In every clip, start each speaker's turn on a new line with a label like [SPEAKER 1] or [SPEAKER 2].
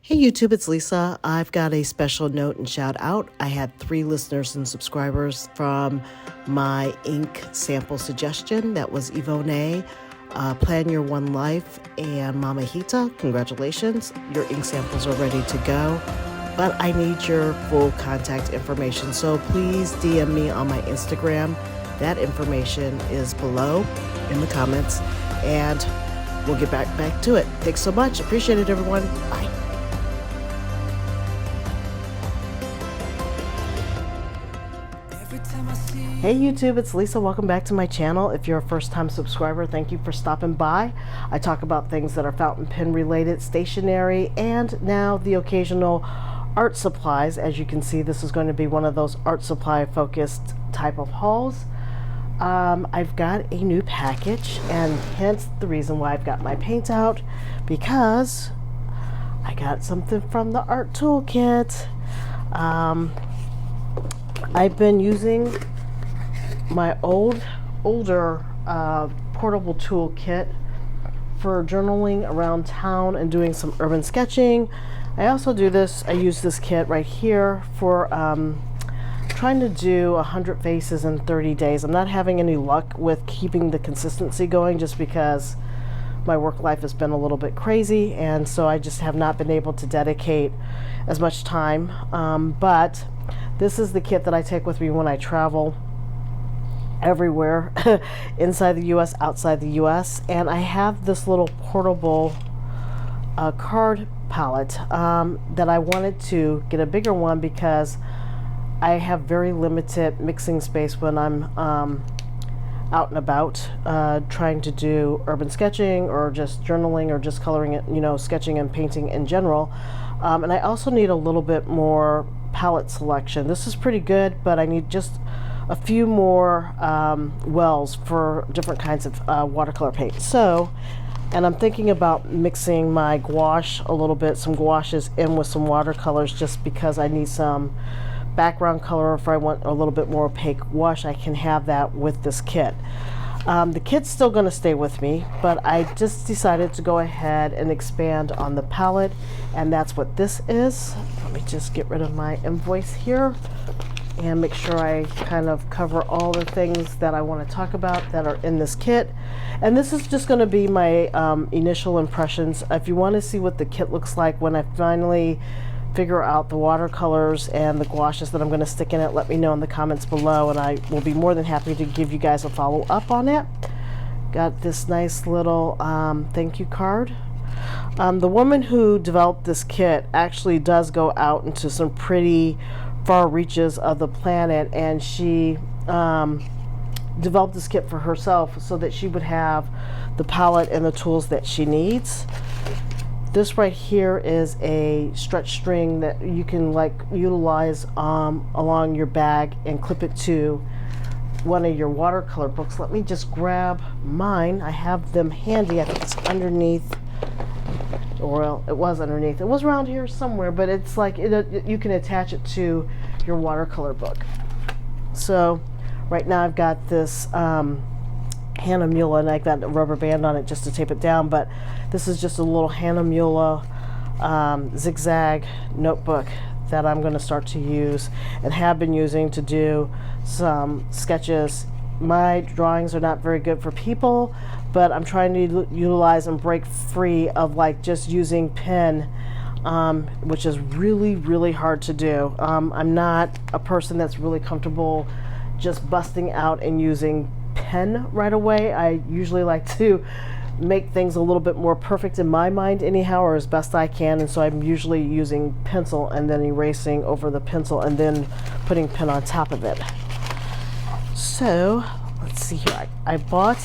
[SPEAKER 1] Hey YouTube, it's Lisa. I've got a special note and shout out. I had 3 listeners and subscribers from my ink sample suggestion. That was Yvonne, Plan Your One Life, and Mamahita. Congratulations, your ink samples are ready to go. But I need your full contact information, so please DM me on my Instagram. That information is below in the comments, and we'll get back to it. Thanks so much. Appreciate it, everyone. Bye. Hey YouTube, it's Lisa. Welcome back to my channel. If you're a first-time subscriber, thank you for stopping by. I talk about things that are fountain pen related, stationery, and now the occasional art supplies. As you can see, this is going to be one of those art supply focused type of hauls. I've got a new package, and hence the reason why I've got my paint out, because I got something from the art toolkit. I've been using my older portable toolkit for journaling around town and doing some urban sketching. I also use this kit right here for trying to do 100 faces in 30 days. I'm not having any luck with keeping the consistency going just because my work life has been a little bit crazy, and so I just have not been able to dedicate as much time. But this is the kit that I take with me when I travel everywhere, inside the US, outside the US, and I have this little portable card palette that I wanted to get a bigger one because I have very limited mixing space when I'm out and about trying to do urban sketching or just journaling or just coloring it, sketching and painting in general. And I also need a little bit more palette selection. This is pretty good, but I need just a few more wells for different kinds of watercolor paint. So, and I'm thinking about mixing my gouache a little bit, some gouaches in with some watercolors, just because I need some background color. If I want a little bit more opaque gouache, I can have that with this kit. The kit's still going to stay with me, but I just decided to go ahead and expand on the palette, and that's what this is. Let me just get rid of my invoice here and make sure I kind of cover all the things that I want to talk about that are in this kit. And this is just going to be my initial impressions. If you want to see what the kit looks like when I finally figure out the watercolors and the gouaches that I'm going to stick in it, let me know in the comments below, and I will be more than happy to give you guys a follow-up on it. Got this nice little thank you card. The woman who developed this kit actually does go out into some pretty far reaches of the planet, and she developed this kit for herself so that she would have the palette and the tools that she needs. This right here is a stretch string that you can utilize along your bag and clip it to one of your watercolor books. Let me just grab mine. I have them handy. I think it's underneath, or it was underneath. It was around here somewhere, but it's like you can attach it to your watercolor book. So right now I've got this Hahnemühle, and I've got a rubber band on it just to tape it down, but this is just a little Hahnemühle zigzag notebook that I'm going to start to use and have been using to do some sketches. My drawings are not very good for people, but I'm trying to utilize and break free of just using pen, which is really hard to do. I'm not a person that's really comfortable just busting out and using pen right away. I usually like to make things a little bit more perfect in my mind anyhow, or as best I can, and so I'm usually using pencil and then erasing over the pencil and then putting pen on top of it. So let's see here. I bought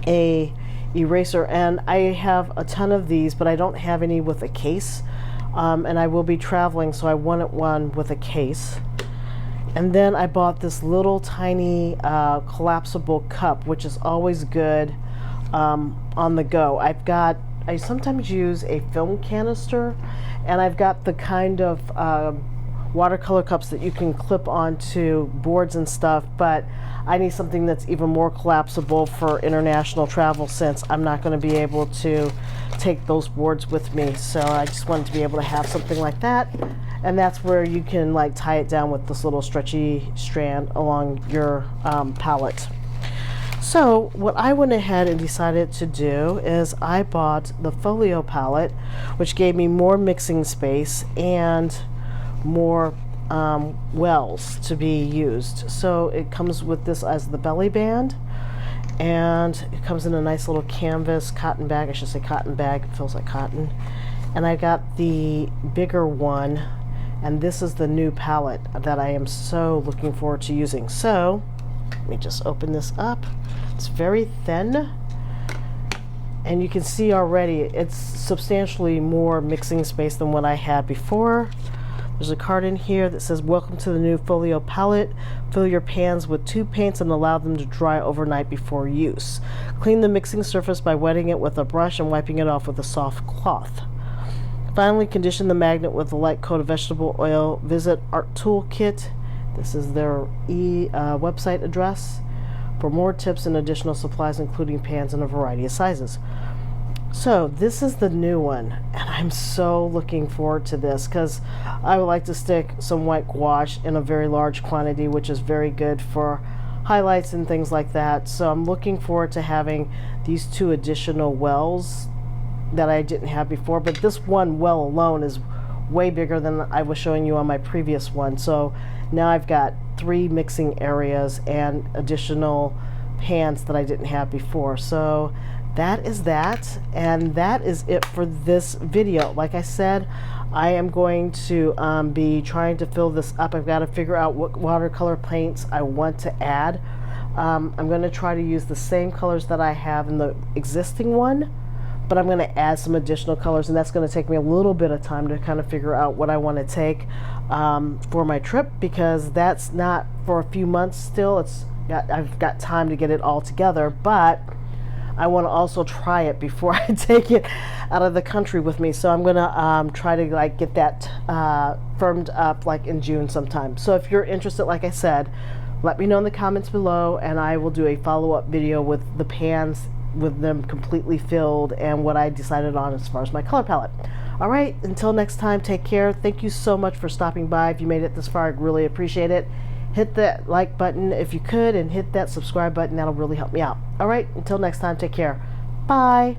[SPEAKER 1] a eraser, and I have a ton of these, but I don't have any with a case, and I will be traveling, so I wanted one with a case. And then I bought this little tiny collapsible cup, which is always good on the go. I sometimes use a film canister, and I've got the kind of watercolor cups that you can clip onto boards and stuff, but I need something that's even more collapsible for international travel, since I'm not going to be able to take those boards with me. So I just wanted to be able to have something like that, and that's where you can like tie it down with this little stretchy strand along your palette. So what I went ahead and decided to do is I bought the folio palette, which gave me more mixing space and more wells to be used. So it comes with this as the belly band, and it comes in a nice little canvas cotton bag. I should say cotton bag, it feels like cotton. And I got the bigger one, and this is the new palette that I am so looking forward to using. So let me just open this up. It's very thin, and you can see already it's substantially more mixing space than what I had before. There's a card in here that says, "Welcome to the new folio palette. Fill your pans with 2 paints and allow them to dry overnight before use. Clean the mixing surface by wetting it with a brush and wiping it off with a soft cloth. Finally, condition the magnet with a light coat of vegetable oil. Visit Art Toolkit." This is their website address for more tips and additional supplies, including pans in a variety of sizes. So this is the new one, and I'm so looking forward to this because I would like to stick some white gouache in a very large quantity, which is very good for highlights and things like that. So I'm looking forward to having these 2 additional wells that I didn't have before, but this one well alone is way bigger than I was showing you on my previous one. So now I've got 3 mixing areas and additional pans that I didn't have before. So that is that, and that is it for this video. Like I said, I am going to be trying to fill this up. I've got to figure out what watercolor paints I want to add. I'm going to try to use the same colors that I have in the existing one, but I'm going to add some additional colors, and that's going to take me a little bit of time to kind of figure out what I want to take for my trip, because that's not for a few months still. I've got time to get it all together, but I want to also try it before I take it out of the country with me. So I'm going to try to like get that firmed up like in June sometime. So if you're interested, like I said, let me know in the comments below, and I will do a follow-up video with the pans with them completely filled and what I decided on as far as my color palette. All right, until next time, take care. Thank you so much for stopping by. If you made it this far, I'd really appreciate it. Hit that like button if you could, and hit that subscribe button. That'll really help me out. All right, until next time, take care. Bye.